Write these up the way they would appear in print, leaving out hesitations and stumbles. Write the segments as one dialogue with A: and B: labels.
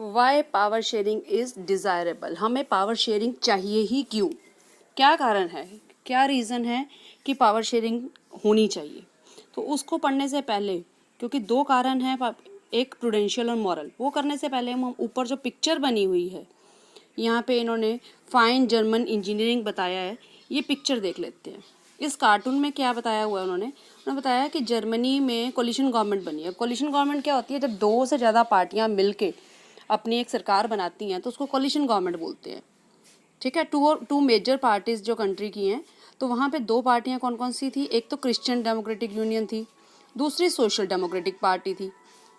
A: Y power sharing is desirable, हमें power sharing चाहिए ही क्यों, क्या कारण है, क्या रीज़न है कि पावर शेयरिंग होनी चाहिए। तो उसको पढ़ने से पहले, क्योंकि दो कारण हैं, एक प्रूडेंशियल और मॉरल, वो करने से पहले हम ऊपर जो पिक्चर बनी हुई है, यहाँ पे इन्होंने फाइन जर्मन इंजीनियरिंग बताया है, ये पिक्चर देख लेते हैं। इस कार्टून में क्या बताया हुआ है उन्होंने बताया कि जर्मनी में कोलिशन गवर्नमेंट बनी है। कोलिशन गवर्नमेंट क्या होती है, जब दो से ज़्यादा पार्टियाँ मिलके अपनी एक सरकार बनाती हैं तो उसको कोलिशन गवर्नमेंट बोलते हैं। ठीक है, टू मेजर पार्टीज जो कंट्री की हैं, तो वहाँ पे दो पार्टियाँ कौन कौन सी थी, एक तो क्रिश्चियन डेमोक्रेटिक यूनियन थी, दूसरी सोशल डेमोक्रेटिक पार्टी थी।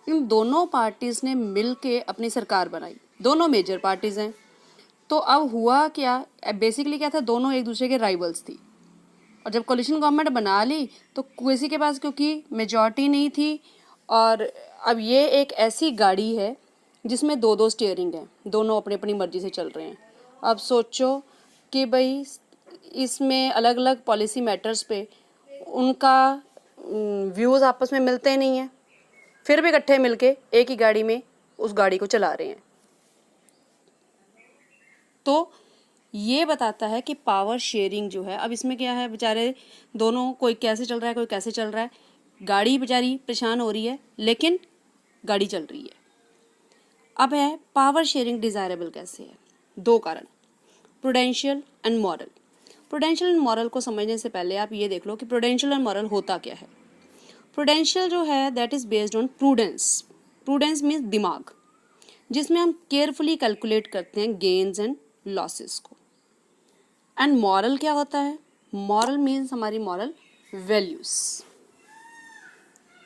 A: इन दोनों पार्टीज़ ने मिल के अपनी सरकार बनाई, दोनों मेजर पार्टीज़ हैं। तो अब हुआ क्या, बेसिकली क्या था, दोनों एक दूसरे के राइवल्स थी। और जब कोलिशन गवर्नमेंट बना ली तो किसी के पास क्योंकि मेजॉरिटी नहीं थी, और अब ये एक ऐसी गाड़ी है जिसमें दो दो स्टीयरिंग हैं, दोनों अपनी अपनी मर्जी से चल रहे हैं। अब सोचो कि भाई इसमें अलग अलग पॉलिसी मैटर्स पे उनका व्यूज़ आपस में मिलते नहीं हैं, फिर भी इकट्ठे मिलके एक ही गाड़ी में उस गाड़ी को चला रहे हैं। तो ये बताता है कि पावर शेयरिंग जो है, अब इसमें क्या है, बेचारे दोनों, कोई कैसे चल रहा है कोई कैसे चल रहा है, गाड़ी बेचारी परेशान हो रही है लेकिन गाड़ी चल रही है। अब है पावर शेयरिंग डिज़ायरेबल कैसे है, दो कारण, prudential and moral. Prudential and moral को समझने से पहले आप ये देख लो कि प्रूडेंशियल एंड मॉरल होता क्या है। प्रूडेंशियल जो है that is based on prudence, prudence means दिमाग, जिसमें हम केयरफुली कैलकुलेट करते हैं गेन्स एंड लॉसेस को। एंड मॉरल क्या होता है, मॉरल मीन्स हमारी मॉरल वैल्यूज़,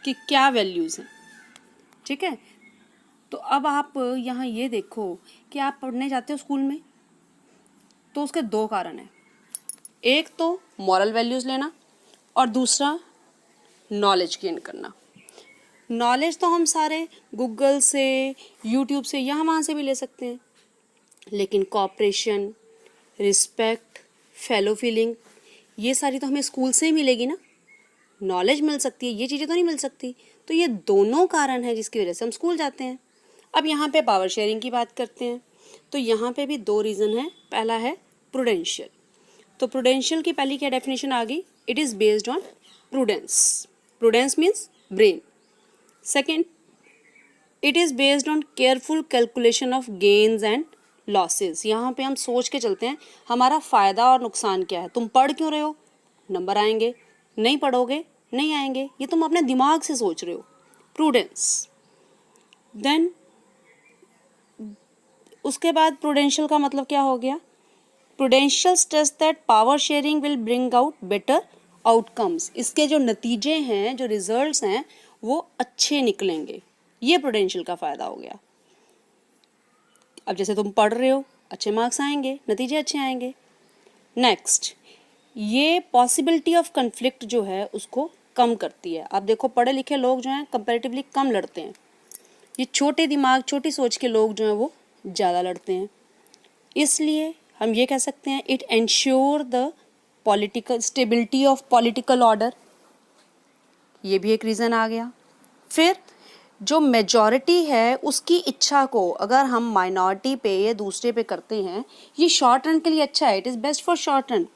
A: कि क्या वैल्यूज़ हैं। ठीक है, तो अब आप यहाँ ये देखो कि आप पढ़ने जाते हो स्कूल में, तो उसके दो कारण हैं, एक तो मॉरल वैल्यूज़ लेना और दूसरा नॉलेज गेन करना। नॉलेज तो हम सारे गूगल से, यूट्यूब से, यहाँ वहाँ से भी ले सकते हैं, लेकिन कॉपरेशन, रिस्पेक्ट, फेलो फीलिंग, ये सारी तो हमें स्कूल से ही मिलेगी ना, नॉलेज मिल सकती है, ये चीज़ें तो नहीं मिल सकती। तो ये दोनों कारण हैं जिसकी वजह से हम स्कूल जाते हैं। अब यहाँ पे पावर शेयरिंग की बात करते हैं, तो यहाँ पे भी दो रीज़न है। पहला है प्रूडेंशियल, तो प्रूडेंशियल की पहली क्या डेफिनेशन आ गई, it is based on prudence, prudence means brain. Second, it is based on careful calculation of gains and losses. यहाँ पे हम सोच के चलते हैं हमारा फ़ायदा और नुकसान क्या है। तुम पढ़ क्यों रहे हो, नंबर आएंगे, नहीं पढ़ोगे नहीं आएंगे, ये तुम अपने दिमाग से सोच रहे हो, प्रूडेंस। देन उसके बाद प्रूडेंशियल का मतलब क्या हो गया, prudential stress that power sharing will bring out better outcomes, इसके जो नतीजे हैं, जो रिजल्ट्स हैं, वो अच्छे निकलेंगे, ये प्रूडेंशियल का फ़ायदा हो गया। अब जैसे तुम पढ़ रहे हो, अच्छे मार्क्स आएंगे, नतीजे अच्छे आएंगे। नेक्स्ट, ये पॉसिबिलिटी ऑफ कन्फ्लिक्ट जो है उसको कम करती है। आप देखो पढ़े लिखे लोग जो हैं कंपैरेटिवली कम लड़ते हैं, ये छोटे दिमाग, छोटी सोच के लोग जो हैं वो ज़्यादा लड़ते हैं। इसलिए हम ये कह सकते हैं it ensure the political stability of political order, ये भी एक रीज़न आ गया। फिर जो मेजॉरिटी है उसकी इच्छा को अगर हम माइनॉरिटी पे या दूसरे पे करते हैं, ये शॉर्ट रन के लिए अच्छा है, it is best for short run,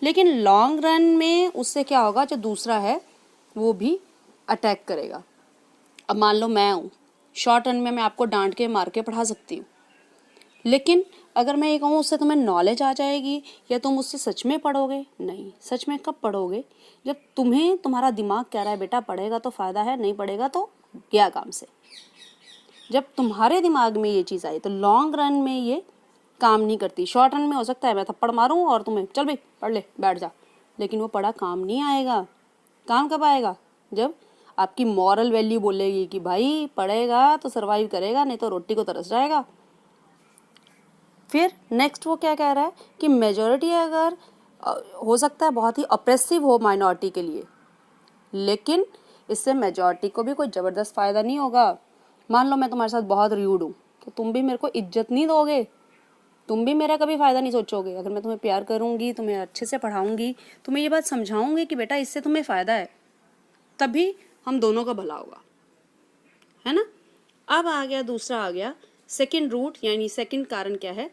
A: लेकिन लॉन्ग रन में उससे क्या होगा, जो दूसरा है वो भी अटैक करेगा। अब मान लो मैं हूँ, शॉर्ट रन में मैं आपको डांट के मार के पढ़ा सकती हूँ, लेकिन अगर मैं ये कहूँ उससे तुम्हें नॉलेज आ जाएगी या तुम उससे सच में पढ़ोगे, नहीं, सच में कब पढ़ोगे, जब तुम्हें तुम्हारा दिमाग कह रहा है बेटा पढ़ेगा तो फ़ायदा है, नहीं पढ़ेगा तो गया काम से। जब तुम्हारे दिमाग में ये चीज़ आई तो लॉन्ग रन में ये काम नहीं करती। शॉर्ट रन में हो सकता है मैं थप्पड़ मारूं और तुम्हें चल भाई पढ़ ले बैठ जा, लेकिन वो पढ़ा काम नहीं आएगा। काम कब आएगा, जब आपकी मॉरल वैल्यू बोलेगी कि भाई पढ़ेगा तो सर्वाइव करेगा, नहीं तो रोटी को तरस जाएगा। फिर नेक्स्ट वो क्या कह रहा है कि मेजॉरिटी अगर हो सकता है बहुत ही अप्रेसिव हो माइनॉरिटी के लिए, लेकिन इससे मेजॉरिटी को भी कोई ज़बरदस्त फ़ायदा नहीं होगा। मान लो मैं तुम्हारे साथ बहुत र्यूड हूँ तो तुम भी मेरे को इज्जत नहीं दोगे, तुम भी मेरा कभी फ़ायदा नहीं सोचोगे। अगर मैं तुम्हें प्यार करूँगी, तुम्हें अच्छे से पढ़ाऊँगी, तुम्हें ये बात समझाऊँगी कि बेटा इससे तुम्हें फ़ायदा है, तभी हम दोनों का भला होगा, है ना। अब आ गया दूसरा, आ गया सेकंड रूट यानी सेकंड कारण क्या है,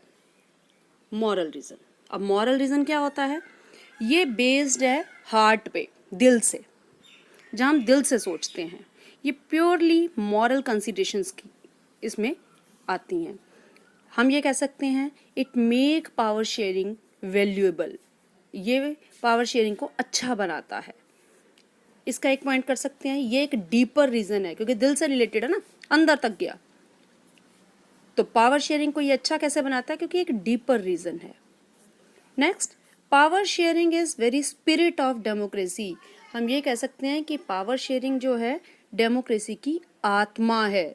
A: मॉरल रीज़न। अब मॉरल रीज़न क्या होता है, ये बेस्ड है हार्ट पे, दिल से, जहाँ हम दिल से सोचते हैं, ये प्योरली मॉरल कंसिडरेशंस की इसमें आती हैं। हम ये कह सकते हैं it make power sharing valuable, ये पावर शेयरिंग को अच्छा बनाता है। इसका एक पॉइंट कर सकते हैं, ये एक डीपर रीज़न है क्योंकि दिल से रिलेटेड है ना, अंदर तक गया। तो पावर शेयरिंग को ये अच्छा कैसे बनाता है, क्योंकि एक डीपर रीज़न है। Next, power sharing is very spirit of democracy. हम ये कह सकते हैं कि पावर शेयरिंग जो है डेमोक्रेसी की आत्मा है।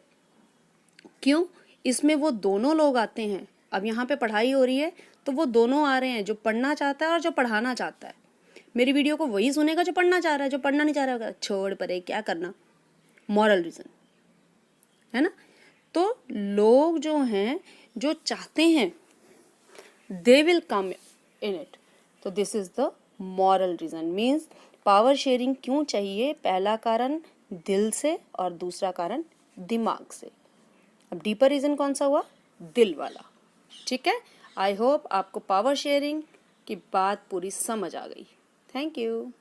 A: क्यों, इसमें वो दोनों लोग आते हैं। अब यहाँ पे पढ़ाई हो रही है तो वो दोनों आ रहे हैं, जो पढ़ना चाहता है और जो पढ़ाना चाहता है। मेरी वीडियो को वही सुनेगा जो पढ़ना चाह रहा है, जो पढ़ना नहीं चाह रहा होगा छोड़ परे क्या करना, मॉरल रीज़न है ना। तो लोग जो हैं, जो चाहते हैं, they will come in it. तो this is the moral reason. Means power sharing क्यों चाहिए, पहला कारण दिल से और दूसरा कारण दिमाग से। अब डीपर रीज़न कौन सा हुआ, दिल वाला। ठीक है, आई होप आपको पावर शेयरिंग की बात पूरी समझ आ गई। Thank you.